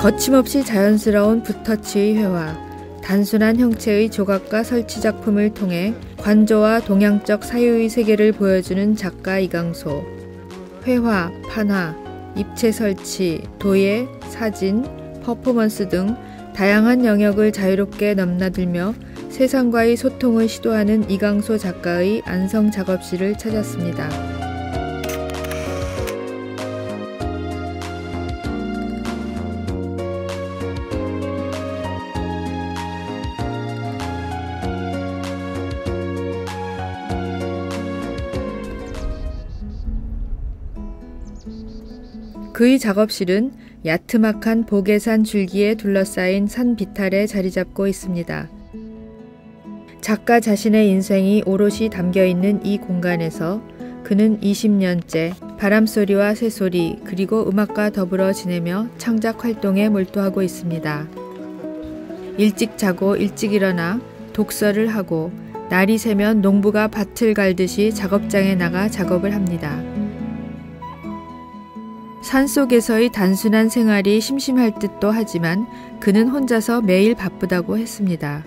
거침없이 자연스러운 붓터치의 회화, 단순한 형체의 조각과 설치 작품을 통해 관조와 동양적 사유의 세계를 보여주는 작가 이강소. 회화, 판화, 입체 설치, 도예, 사진, 퍼포먼스 등 다양한 영역을 자유롭게 넘나들며 세상과의 소통을 시도하는 이강소 작가의 안성 작업실을 찾았습니다. 그의 작업실은 야트막한 보계산 줄기에 둘러싸인 산 비탈에 자리 잡고 있습니다. 작가 자신의 인생이 오롯이 담겨있는 이 공간에서 그는 20년째 바람소리와 새소리 그리고 음악과 더불어 지내며 창작 활동에 몰두하고 있습니다. 일찍 자고 일찍 일어나 독서를 하고 날이 새면 농부가 밭을 갈듯이 작업장에 나가 작업을 합니다. 산속에서의 단순한 생활이 심심할 듯도 하지만 그는 혼자서 매일 바쁘다고 했습니다.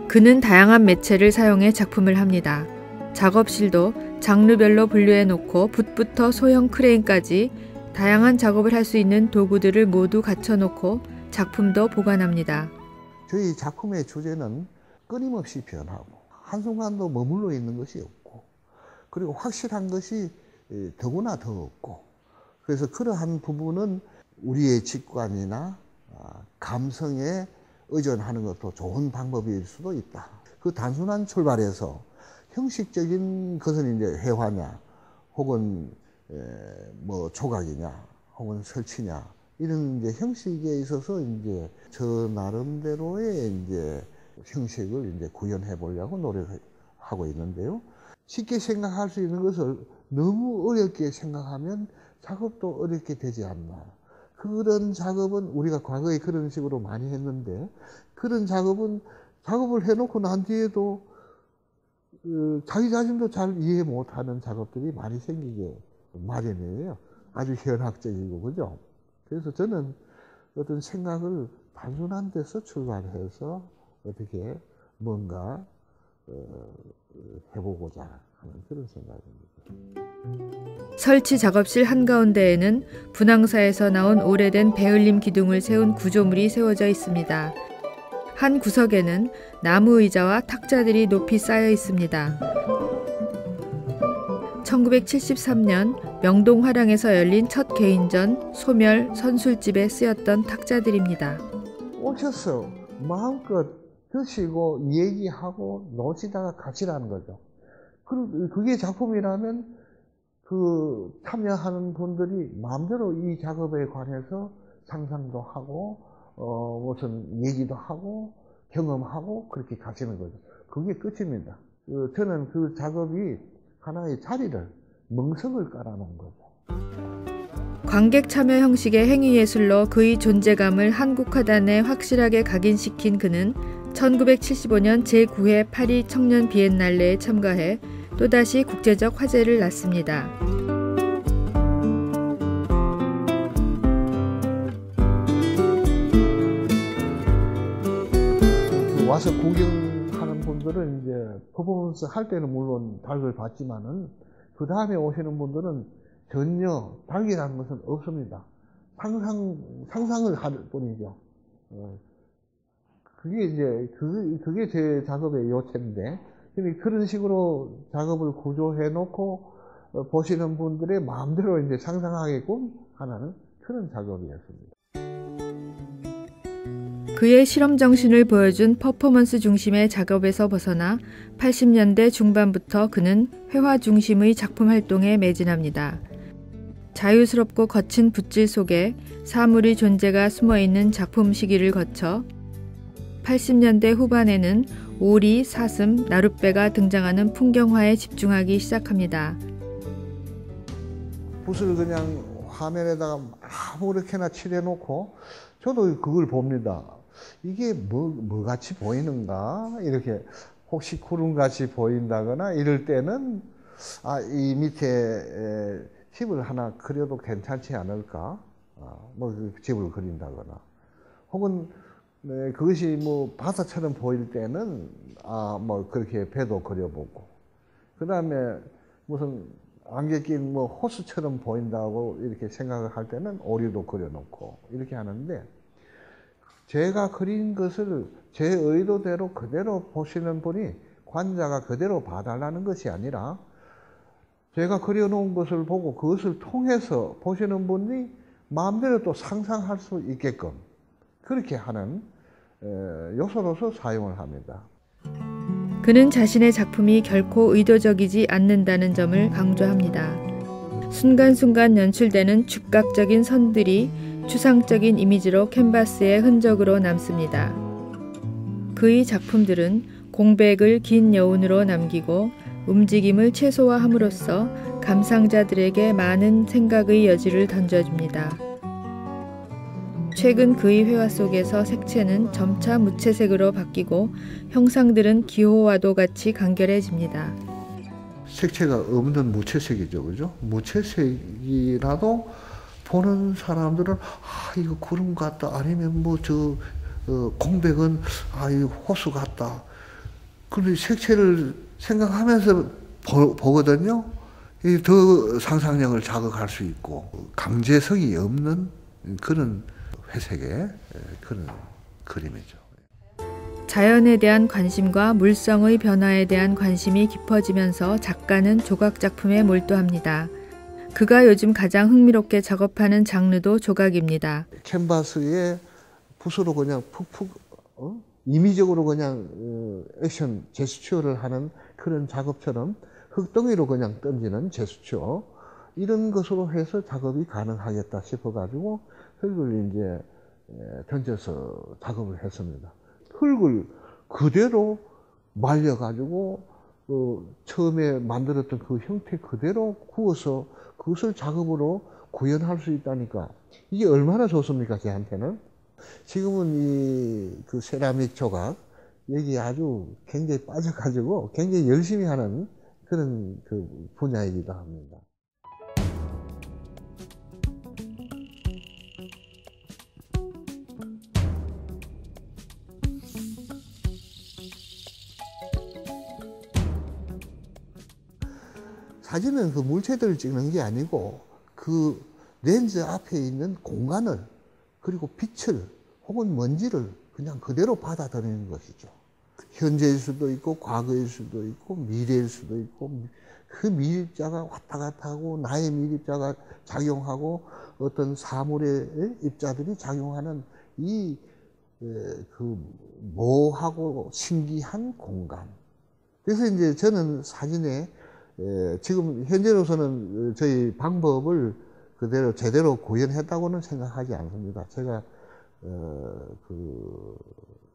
그는 다양한 매체를 사용해 작품을 합니다. 작업실도 장르별로 분류해 놓고 붓부터 소형 크레인까지 다양한 작업을 할 수 있는 도구들을 모두 갖춰 놓고 작품도 보관합니다. 저희 작품의 주제는 끊임없이 변하고 한순간도 머물러 있는 것이 없고 그리고 확실한 것이 더구나 더 없고 그래서 그러한 부분은 우리의 직관이나 감성에 의존하는 것도 좋은 방법일 수도 있다. 그 단순한 출발에서 형식적인 것은 이제 회화냐, 혹은 뭐 조각이냐, 혹은 설치냐 이런 이제 형식에 있어서 이제 저 나름대로의 이제 형식을 이제 구현해 보려고 노력하고 있는데요. 쉽게 생각할 수 있는 것을 너무 어렵게 생각하면 작업도 어렵게 되지 않나. 그런 작업은 우리가 과거에 그런 식으로 많이 했는데 그런 작업은 작업을 해놓고 난 뒤에도 자기 자신도 잘 이해 못하는 작업들이 많이 생기게 마련이에요. 아주 현학적이고 그죠. 그래서 저는 어떤 생각을 단순한 데서 출발해서 어떻게 뭔가 해보고자 하는 그런 생각입니다. 설치 작업실 한가운데에는 분황사에서 나온 오래된 배을림 기둥을 세운 구조물이 세워져 있습니다. 한 구석에는 나무 의자와 탁자들이 높이 쌓여 있습니다. 1973년 명동 화랑에서 열린 첫 개인전 소멸 선술집에 쓰였던 탁자들입니다. 오셔서 마음껏 드시고 얘기하고 노시다가 가시라는 거죠. 그게 작품이라면 그 참여하는 분들이 마음대로 이 작업에 관해서 상상도 하고 무슨 얘기도 하고 경험하고 그렇게 가시는 거죠. 그게 끝입니다. 저는 그 작업이 하나의 자리를 멍석을 깔아놓은 거죠. 관객 참여 형식의 행위예술로 그의 존재감을 한국화단에 확실하게 각인시킨 그는 1975년 제9회 파리 청년 비엔날레에 참가해 또다시 국제적 화제를 낳습니다. 와서 구경하는 분들은 이제 퍼포먼스 할 때는 물론 닭을 봤지만은 그 다음에 오시는 분들은 전혀 닭이라는 것은 없습니다. 상상을 할 뿐이죠. 그게 이제 그게 제 작업의 요체인데 그런 식으로 작업을 구조해 놓고 보시는 분들의 마음대로 이제 상상하게끔 하는 그런 작업이었습니다. 그의 실험 정신을 보여준 퍼포먼스 중심의 작업에서 벗어나 80년대 중반부터 그는 회화 중심의 작품 활동에 매진합니다. 자유스럽고 거친 붓질 속에 사물의 존재가 숨어있는 작품 시기를 거쳐 80년대 후반에는 오리, 사슴, 나룻배가 등장하는 풍경화에 집중하기 시작합니다. 붓을 그냥 화면에다가 아무렇게나 칠해놓고 저도 그걸 봅니다. 이게 뭐 같이 보이는가? 이렇게 혹시 구름같이 보인다거나 이럴 때는 이 밑에 팁을 하나 그려도 괜찮지 않을까? 뭐 집을 그린다거나, 혹은 네, 그것이 뭐 바다처럼 보일 때는 뭐 그렇게 배도 그려보고, 그 다음에 무슨 안개 낀 뭐 호수처럼 보인다고 이렇게 생각을 할 때는 오리도 그려놓고 이렇게 하는데, 제가 그린 것을 제 의도대로 그대로 보시는 분이 관자가 그대로 봐달라는 것이 아니라, 제가 그려놓은 것을 보고 그것을 통해서 보시는 분이 마음대로 또 상상할 수 있게끔 그렇게 하는 요소로서 사용을 합니다. 그는 자신의 작품이 결코 의도적이지 않는다는 점을 강조합니다. 순간순간 연출되는 즉각적인 선들이 추상적인 이미지로 캔버스의 흔적으로 남습니다. 그의 작품들은 공백을 긴 여운으로 남기고 움직임을 최소화함으로써 감상자들에게 많은 생각의 여지를 던져줍니다. 최근 그의 회화 속에서 색채는 점차 무채색으로 바뀌고 형상들은 기호와도 같이 간결해집니다. 색채가 없는 무채색이죠, 그죠? 무채색이라도 보는 사람들은 이거 구름 같다, 아니면 뭐 공백은 이 호수 같다. 그런데 색채를 생각하면서 보거든요. 더 상상력을 자극할 수 있고 강제성이 없는 그런 회색의 그런 그림이죠. 자연에 대한 관심과 물성의 변화에 대한 관심이 깊어지면서 작가는 조각 작품에 몰두합니다. 그가 요즘 가장 흥미롭게 작업하는 장르도 조각입니다. 캔버스에 붓으로 그냥 푹푹 임의적으로 그냥 액션 제스처를 하는 그런 작업처럼 흙덩이로 그냥 던지는 제스처, 이런 것으로 해서 작업이 가능하겠다 싶어가지고 흙을 이제 던져서 작업을 했습니다. 흙을 그대로 말려가지고 처음에 만들었던 그 형태 그대로 구워서 그것을 작업으로 구현할 수 있다니까 이게 얼마나 좋습니까, 저한테는. 지금은 그 세라믹 조각 여기 아주 굉장히 빠져가지고 굉장히 열심히 하는 그런 그 분야이기도 합니다. 사진은 그 물체들을 찍는 게 아니고 그 렌즈 앞에 있는 공간을, 그리고 빛을 혹은 먼지를 그냥 그대로 받아들이는 것이죠. 현재일 수도 있고 과거일 수도 있고 미래일 수도 있고, 그 미입자가 왔다 갔다 하고 나의 미입자가 작용하고 어떤 사물의 입자들이 작용하는 그 모호하고 신기한 공간. 그래서 이제 저는 사진에 지금 현재로서는 저희 방법을 그대로 제대로 구현했다고는 생각하지 않습니다. 제가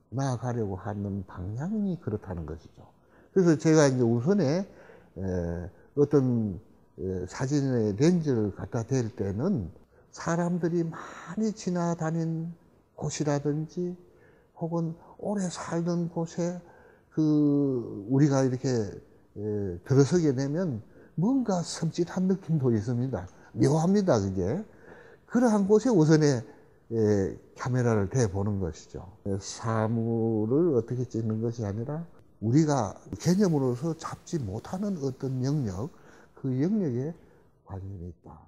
나아가려고 하는 방향이 그렇다는 것이죠. 그래서 제가 이제 우선에 어떤 사진의 렌즈를 갖다 댈 때는 사람들이 많이 지나다닌 곳이라든지 혹은 오래 살던 곳에 우리가 이렇게 들어서게 되면 뭔가 섬찟한 느낌도 있습니다. 묘합니다, 그게. 그러한 곳에 우선에 카메라를 대보는 것이죠. 사물을 어떻게 찍는 것이 아니라 우리가 개념으로서 잡지 못하는 어떤 영역, 그 영역에 관심이 있다.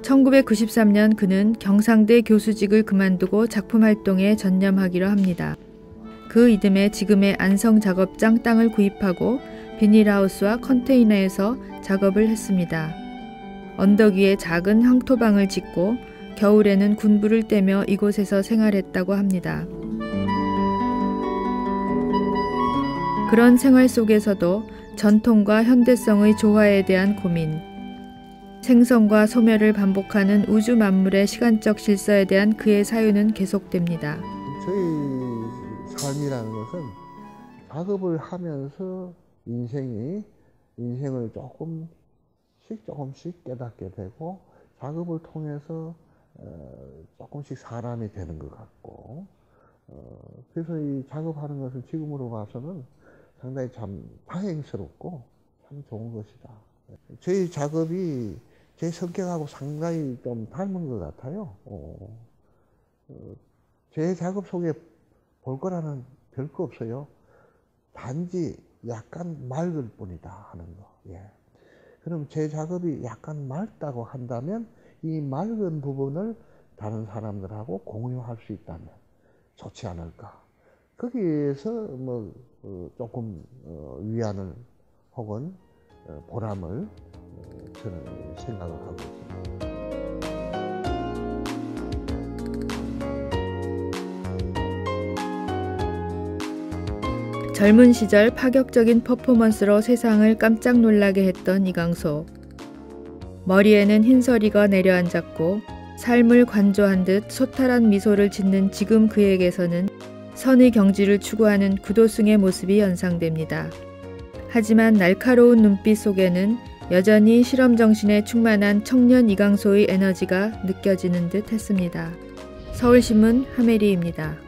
1993년 그는 경상대 교수직을 그만두고 작품 활동에 전념하기로 합니다. 그 이듬해 지금의 안성 작업장 땅을 구입하고 비닐하우스와 컨테이너에서 작업을 했습니다. 언덕 위에 작은 황토방을 짓고 겨울에는 군부를 떼며 이곳에서 생활했다고 합니다. 그런 생활 속에서도 전통과 현대성의 조화에 대한 고민, 생성과 소멸을 반복하는 우주 만물의 시간적 질서에 대한 그의 사유는 계속됩니다. 저희 삶이라는 것은 작업을 하면서 인생을 조금씩 깨닫게 되고, 작업을 통해서 조금씩 사람이 되는 것 같고, 그래서 이 작업하는 것은 지금으로 봐서는 상당히 참 다행스럽고 참 좋은 것이다. 저희 작업이 제 성격하고 상당히 좀 닮은 것 같아요. 제 작업 속에 볼 거라는 별거 없어요. 단지 약간 맑을 뿐이다 하는 거. 예. 그럼 제 작업이 약간 맑다고 한다면 이 맑은 부분을 다른 사람들하고 공유할 수 있다면 좋지 않을까. 거기에서 뭐 조금 위안을 혹은 보람을 저는 생각을 하고 있습니다. 젊은 시절 파격적인 퍼포먼스로 세상을 깜짝 놀라게 했던 이강소. 머리에는 흰서리가 내려앉았고 삶을 관조한 듯 소탈한 미소를 짓는 지금 그에게서는 선의 경지를 추구하는 구도승의 모습이 연상됩니다. 하지만 날카로운 눈빛 속에는 여전히 실험 정신에 충만한 청년 이강소의 에너지가 느껴지는 듯 했습니다. 서울신문 하메리입니다.